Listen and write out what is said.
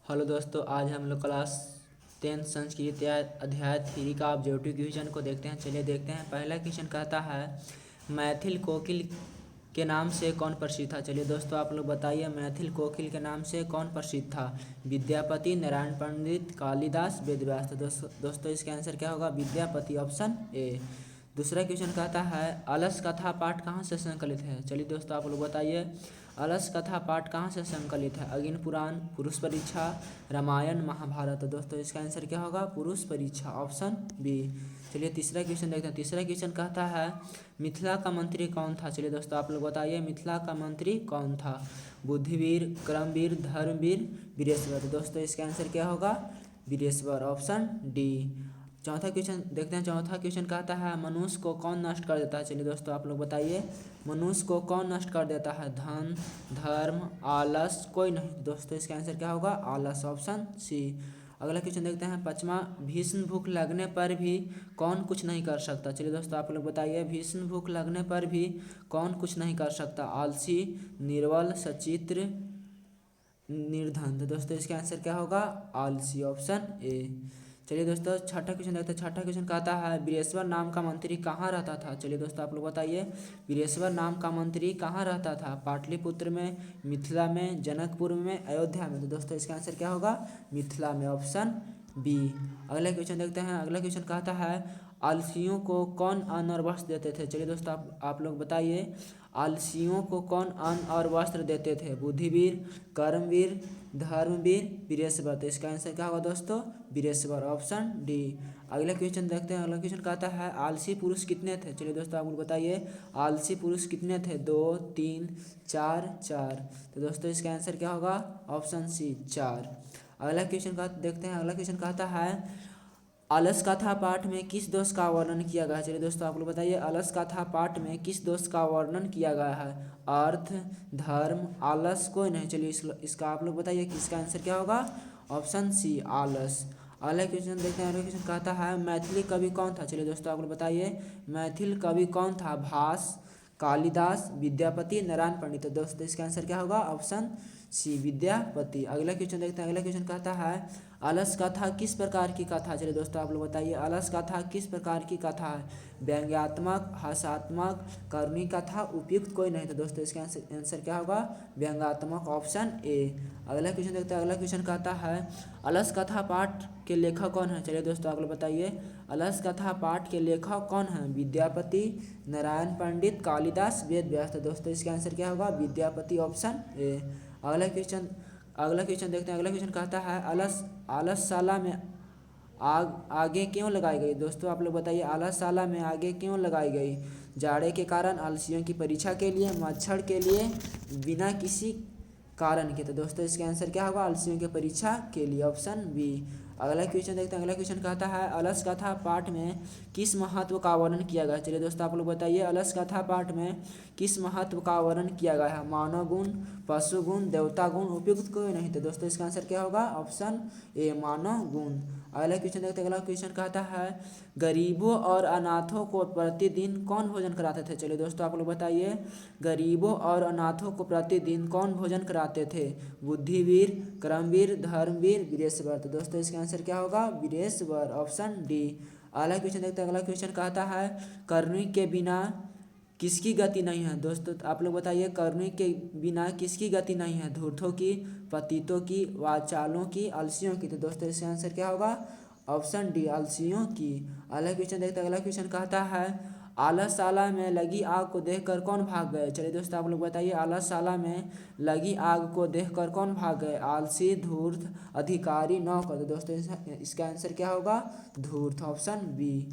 Hello दोस्तों, आज हम लोग क्लास 10 संस्कृत अध्याय 3 का ऑब्जेक्टिव क्वेश्चन को देखते हैं। चलिए देखते हैं। पहला क्वेश्चन कहता है मैथिल कोकिल के नाम से कौन प्रसिद्ध था। चलिए दोस्तों आप लोग बताइए, मैथिल कोकिल के नाम से कौन प्रसिद्ध था। विद्यापति, नारायण पंडित, कालिदास, वेदव्यास। तो दोस्तों इसका आंसर क्या होगा? Vidyapati, option A. दूसरा क्वेश्चन कहता है अलस कथा पाठ कहाँ से संकलित है। चलिए दोस्तों आप लोग बताइए, अलस कथा पाठ कहाँ से संकलित है। अग्नि पुराण, पुरुष परीक्षा, रामायण, महाभारत। तो दोस्तों इसका आंसर क्या होगा? पुरुष परीक्षा, ऑप्शन बी। चलिए तीसरा क्वेश्चन देखते हैं। तीसरा क्वेश्चन कहता है मिथिला का मंत्री कौन था। चलिए दोस्तों आप लोग बताइए, मिथिला का मंत्री कौन था। बुद्धिवीर, क्रमवीर, धर्मवीर, वीरेश्वर। तो दोस्तों इसका आंसर क्या होगा? Vireshwar, option D. चौथा क्वेश्चन देखते हैं। चौथा क्वेश्चन कहता है मनुष्य को कौन नष्ट कर देता है। चलिए दोस्तों आप लोग बताइए, मनुष्य को कौन नष्ट कर देता है। धन, धर्म, आलस, कोई नहीं। दोस्तों इसका आंसर क्या होगा? आलस, ऑप्शन सी। अगला क्वेश्चन देखते हैं। पांचवा, भीषण भूख लगने पर भी कौन कुछ नहीं कर सकता। चलिए दोस्तों आप लोग बताइए, भीषण भूख लगने पर भी कौन कुछ नहीं कर सकता। आलसी, निर्बल, सचित्र, निर्धन। तो दोस्तों इसका आंसर क्या होगा? आलसी, ऑप्शन ए। चलिए दोस्तों छठा क्वेश्चन देखते हैं। छठा क्वेश्चन कहता है वीरेश्वर नाम का मंत्री कहाँ रहता था। चलिए दोस्तों आप लोग बताइए, वीरेश्वर नाम का मंत्री कहाँ रहता था। पाटलिपुत्र में, मिथिला में, जनकपुर में, अयोध्या में। तो दोस्तों इसका आंसर क्या होगा? मिथिला में, ऑप्शन बी। अगला क्वेश्चन देखते हैं। अगला क्वेश्चन कहता है आलसियों को कौन अन्न और वस्त्र देते थे। चलिए दोस्तों आप लोग बताइए, आलसियों को कौन अन्न और वस्त्र देते थे। बुद्धिवीर, कर्मवीर, धर्मवीर, वीरेश्वर। तो इसका आंसर क्या होगा दोस्तों? Vireshwar, option D. अगला क्वेश्चन देखते हैं। अगला क्वेश्चन कहता है आलसी पुरुष कितने थे। चलिए दोस्तों आप लोग बताइए, आलसी पुरुष कितने थे। 2, 3, 4, 4। तो दोस्तों इसका आंसर क्या होगा? Option C, 4। अगला क्वेश्चन का देखते हैं। अगला क्वेश्चन कहता है अलस कथा पाठ में किस दोष का वर्णन किया गया है। चलिए दोस्तों आप लोग बताइए, अलस कथा पाठ में किस दोष का वर्णन किया गया है। अर्थ, धर्म, आलस, कोई नहीं। चलिए इसका आप लोग बताइए कि इसका आंसर क्या होगा? ऑप्शन सी, आलस। अगला क्वेश्चन देखते हैं। अगला क्वेश्चन कहता है मैथिली कवि कौन था। चलिए दोस्तों आप लोग बताइए, मैथिल कवि कौन था। भास, कालिदास, विद्यापति, नारायण पंडित। तो दोस्तों इसका आंसर क्या होगा? Option C, Vidyapati. अगला क्वेश्चन देखते हैं। अगला क्वेश्चन कहता है अलस कथा किस प्रकार की कथा। चलिए दोस्तों आप लोग बताइए, अलस कथा किस प्रकार की कथा है। व्यंग्यात्मक, हास्यात्मक, करुणी कथा, उपयुक्त, कोई नहीं। तो दोस्तों इसका आंसर क्या होगा? व्यंग्यात्मक, ऑप्शन ए। अगला क्वेश्चन देखते हैं। अगला क्वेश्चन कहता है अलस कथा पाठ के लेखक कौन है। चलिए दोस्तों आप लोग बताइए, अलस कथा पाठ के लेखक कौन है। विद्यापति, नारायण पंडित, कालिदास, वेदव्यास। तो दोस्तों इसका आंसर क्या होगा? Vidyapati, option A. अगला क्वेश्चन देखते हैं। अगला क्वेश्चन कहता है आलसशाला में आगे क्यों लगाई गई। दोस्तों आप लोग बताइए, आलसशाला में आगे क्यों लगाई गई। जाड़े के कारण, आलसियों की परीक्षा के लिए, मच्छर के लिए, बिना किसी कारण के। तो दोस्तों इसका आंसर क्या होगा? आलसियों की परीक्षा के लिए, ऑप्शन बी। अगला क्वेश्चन देखते हैं। अगला क्वेश्चन कहता है अलस कथा पाठ में किस महत्व का वर्णन किया गया। चलिए दोस्तों आप लोग बताइए, अलस कथा पाठ में किस महत्व का वर्णन किया गया है। मानव गुण, पशु गुण, देवता गुण, उपयुक्त, कोई नहीं। तो दोस्तों इसका आंसर क्या होगा? ऑप्शन ए, मानव गुण। अगला क्वेश्चन देखते हैं। अगला क्वेश्चन कहता है गरीबों और अनाथों को प्रतिदिन कौन भोजन कराते थे। चलिए दोस्तों आप लोग बताइए, गरीबों और अनाथों को प्रतिदिन कौन भोजन कराते थे। बुद्धिवीर, क्रमवीर, धर्मवीर, वीरेश्वर। तो दोस्तों इसका आंसर क्या होगा? Vireshwar, option D. अगला क्वेश्चन देखते हैं। अगला क्वेश्चन कहता है करुणी के बिना किसकी गति नहीं है। दोस्तों आप लोग बताइए, करुणी के बिना किसकी गति नहीं है। धूर्तों की, पतितों की, वाचालों की, आलसियों की। तो दोस्तों इसका आंसर क्या होगा? ऑप्शन डी, आलसियों की। अगला क्वेश्चन देखते हैं। अगला क्वेश्चन कहता है आलसशाला में लगी आग को देखकर कौन भाग गए। चलिए दोस्तों आप लोग बताइए, आलसशाला में लगी आग को देखकर कौन भाग गए। आलसी, धूर्त, अधिकारी, नौकर। तो दोस्तों इसका आंसर क्या होगा? धूर्त, ऑप्शन बी।